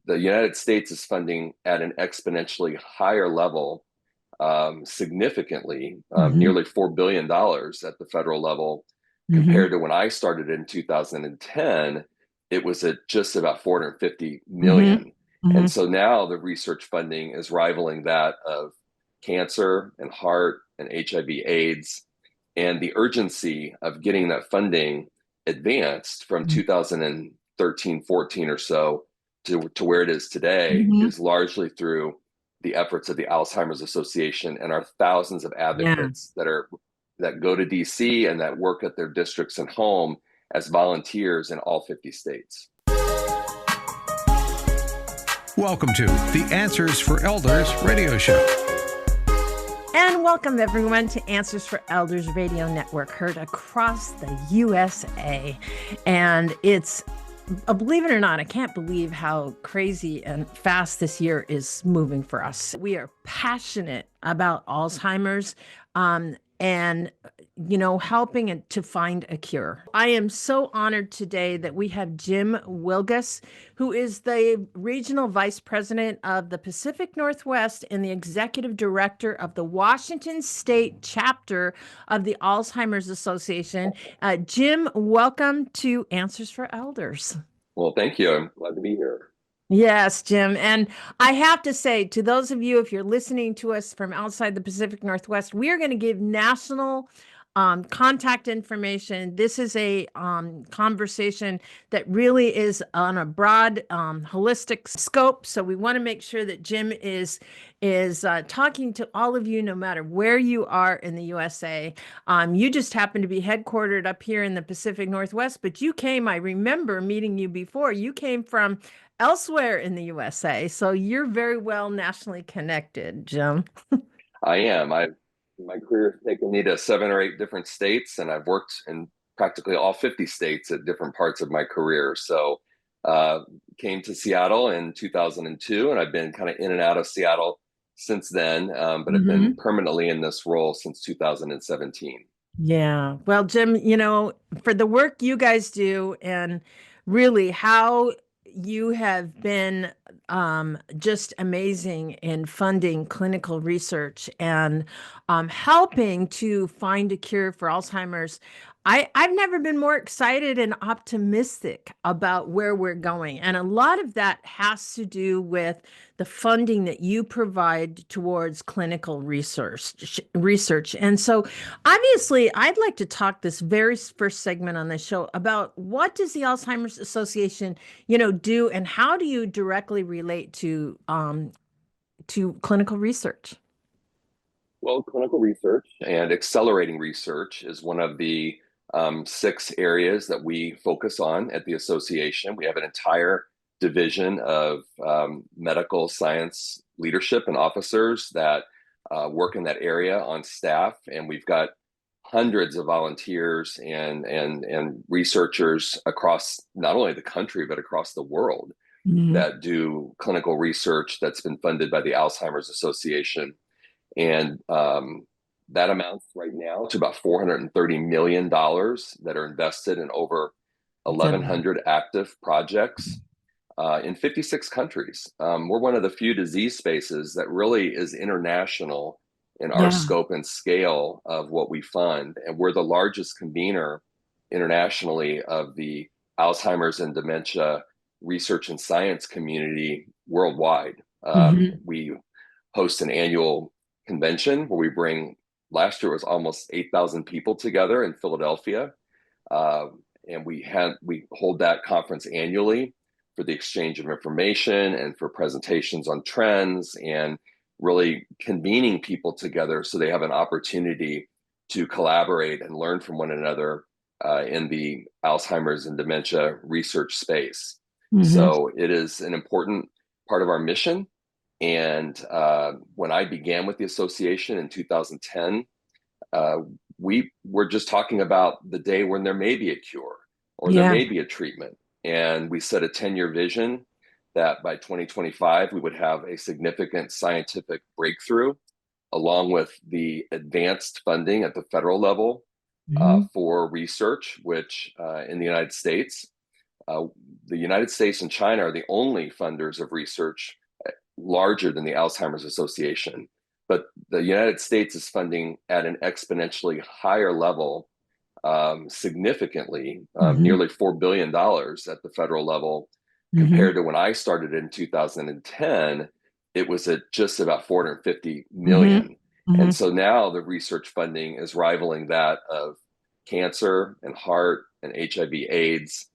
the United States is funding at an exponentially higher level, significantly, Hmm. nearly $4 billion at the federal level, Hmm. compared to when I started in 2010, it was at just about 450 Hmm. million. Hmm. And so now the research funding is rivaling that of cancer and heart and HIV AIDS. And the urgency of getting that funding advanced from 2013, 14 or so to where it is today Hmm. is largely through the efforts of the Alzheimer's Association and our thousands of Yeah. advocates that go to DC and that work at their districts and home as volunteers in all 50 states. Welcome to the Answers for Elders radio show. And welcome everyone to Answers for Elders Radio Network, heard across the USA. And it's, believe it or not, I can't believe how crazy and fast this year is moving for us. We are passionate about Alzheimer's, and helping it to find a cure. I am so honored today that we have Jim Wilgus, who is the Regional Vice President of the Pacific Northwest and the Executive Director of the Washington State Chapter of the Alzheimer's Association. Jim, welcome to Answers for Elders. Well, thank you. I'm glad to be here. Yes, Jim. And I have to say to those of you, if you're listening to us from outside the Pacific Northwest, we are going to give national contact information. This is a conversation that really is on a broad, holistic scope. So we want to make sure that Jim is talking to all of you, no matter where you are in the USA. You just happen to be headquartered up here in the Pacific Northwest, but you came, I remember meeting you before, you came from elsewhere in the USA. So you're very well nationally connected, Jim. I am. My career has taken me to 7 or 8 different states, and I've worked in practically all 50 states at different parts of my career. So, uh, came to Seattle in 2002, and I've been kind of in and out of Seattle since then, but I've been Hmm. permanently in this role since 2017. Yeah. Well, Jim, for the work you guys do and really how you have been just amazing in funding clinical research and helping to find a cure for Alzheimer's. I've never been more excited and optimistic about where we're going. And a lot of that has to do with the funding that you provide towards clinical research. And so obviously, I'd like to talk this very first segment on the show about what does the Alzheimer's Association, do, and how do you directly relate to clinical research? Well, clinical research and accelerating research is one of the 6 areas that we focus on at the association. We have an entire division of medical science leadership and officers that work in that area on staff, and we've got hundreds of volunteers and researchers across not only the country but across the world Mhm. that do clinical research that's been funded by the Alzheimer's Association. And that amounts right now to about $430 million that are invested in over That's a lot. 1,100 active projects in 56 countries. We're one of the few disease spaces that really is international in our Yeah. scope and scale of what we fund. And we're the largest convener internationally of the Alzheimer's and dementia research and science community worldwide. Hmm. We host an annual convention where we bring, last year was almost 8,000 people together in Philadelphia. Uh, and we hold that conference annually for the exchange of information and for presentations on trends and really convening people together so they have an opportunity to collaborate and learn from one another in the Alzheimer's and dementia research space. Hmm. So it is an important part of our mission. And when I began with the association in 2010, uh, we were just talking about the day when there may be a cure or there Yeah. may be a treatment. And we set a 10-year vision that by 2025, we would have a significant scientific breakthrough, along with the advanced funding at the federal level Hmm. for research, which in the United States the United States and China are the only funders of research larger than the Alzheimer's Association. But the United States is funding at an exponentially higher level, significantly, nearly $4 billion at the federal level, compared to when I started in 2010, it was at just about 450 million. And so now the research funding is rivaling that of cancer and heart and HIV AIDS.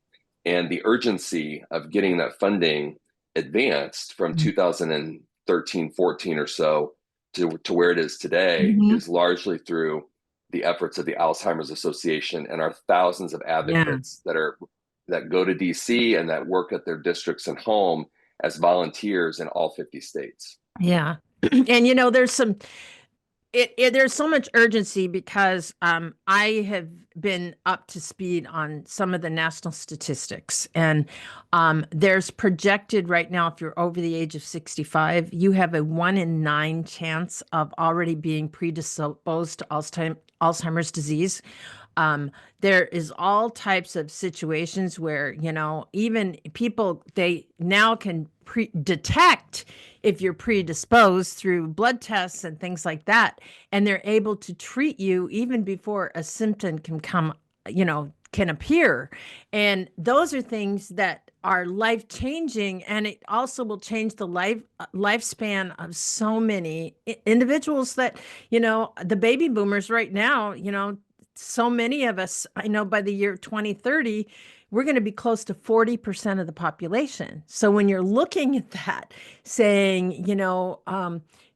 And the urgency of getting that funding advanced from 2013, 14 or so to where it is today is largely through the efforts of the Alzheimer's Association and our thousands of advocates that go to DC and that work at their districts and home as volunteers in all 50 states. Yeah. And there's so much urgency because I have been up to speed on some of the national statistics, and there's projected right now, if you're over the age of 65, you have a 1 in 9 chance of already being predisposed to Alzheimer's disease. There is all types of situations where, even people, they now can detect if you're predisposed through blood tests and things like that. And they're able to treat you even before a symptom can appear. And those are things that are life-changing, and it also will change the lifespan of so many individuals that, the baby boomers right now, so many of us, I know by the year 2030, we're going to be close to 40% of the population. So when you're looking at that, saying, can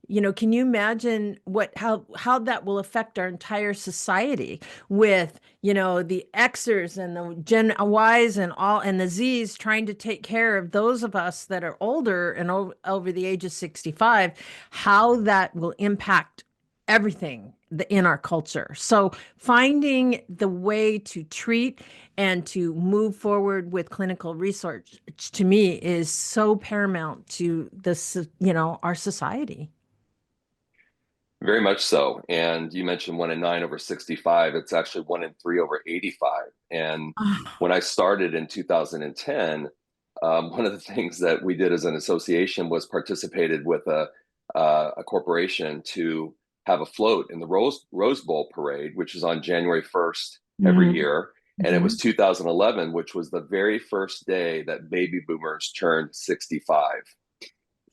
you imagine how that will affect our entire society with, the Xers and the Gen Ys and the Zs trying to take care of those of us that are older and over the age of 65, how that will impact everything in our culture. So finding the way to treat and to move forward with clinical research, to me, is so paramount to this, our society. Very much so. And you mentioned 1 in 9 over 65. It's actually 1 in 3 over 85. And when I started in 2010, one of the things that we did as an association was participated with a corporation to have a float in the Rose Bowl parade, which is on January 1st every year. And it was 2011, which was the very first day that baby boomers turned 65.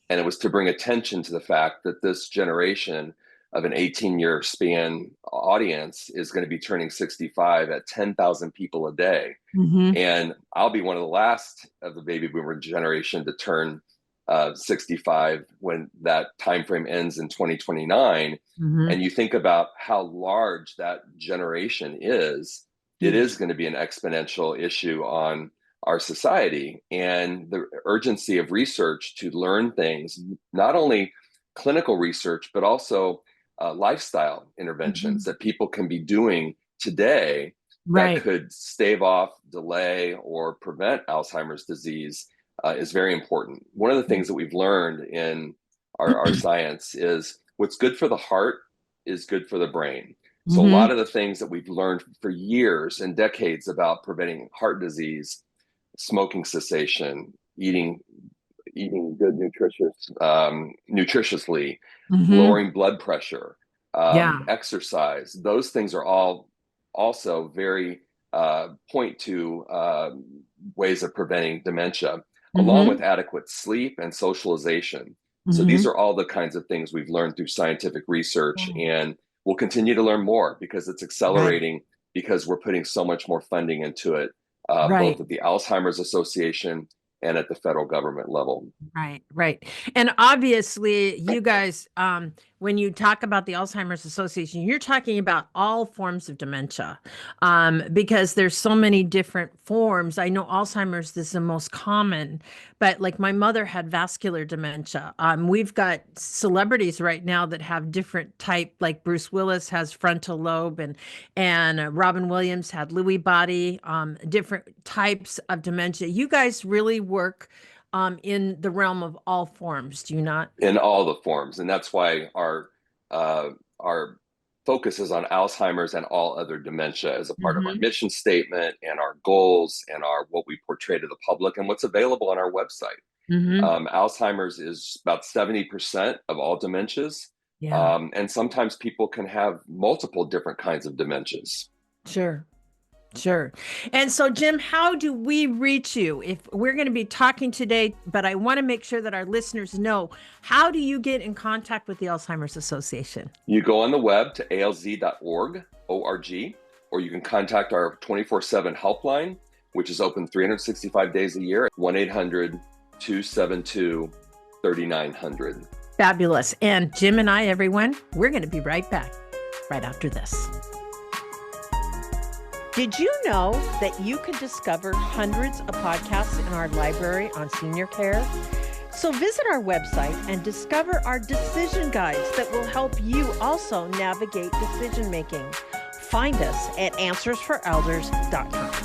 And it was to bring attention to the fact that this generation of an 18-year span audience is going to be turning 65 at 10,000 people a day. And I'll be one of the last of the baby boomer generation to turn 65 when that time frame ends in 2029. And you think about how large that generation is, it is going to be an exponential issue on our society. And the urgency of research to learn things, not only clinical research, but also lifestyle interventions that people can be doing today that could stave off, delay, or prevent Alzheimer's disease is very important. One of the things that we've learned in our science is what's good for the heart is good for the brain. So a lot of the things that we've learned for years and decades about preventing heart disease, smoking cessation, eating good nutritiously, lowering blood pressure, exercise, those things are all also very point to ways of preventing dementia, along with adequate sleep and socialization. So these are all the kinds of things we've learned through scientific research, and we'll continue to learn more because it's accelerating, because we're putting so much more funding into it, both at the Alzheimer's Association and at the federal government level. Right. And obviously, you guys, when you talk about the Alzheimer's Association, you're talking about all forms of dementia, because there's so many different forms. I know Alzheimer's is the most common, but like my mother had vascular dementia. We've got celebrities right now that have different type, like Bruce Willis has frontal lobe, and Robin Williams had Lewy body, different types of dementia. You guys really work in the realm of all forms, do you not? In all the forms, and that's why our focuses on Alzheimer's and all other dementia as a part of our mission statement and our goals and what we portray to the public and what's available on our website. Alzheimer's is about 70% of all dementias. Yeah. And sometimes people can have multiple different kinds of dementias. Sure. Sure. And so, Jim, how do we reach you? If we're going to be talking today, but I want to make sure that our listeners know, how do you get in contact with the Alzheimer's Association? You go on the web to alz.org, O-R-G, or you can contact our 24/7 helpline, which is open 365 days a year, 1-800-272-3900. Fabulous. And Jim and I, everyone, we're going to be right back right after this. Did you know that you can discover hundreds of podcasts in our library on senior care? So visit our website and discover our decision guides that will help you also navigate decision making. Find us at answersforelders.com.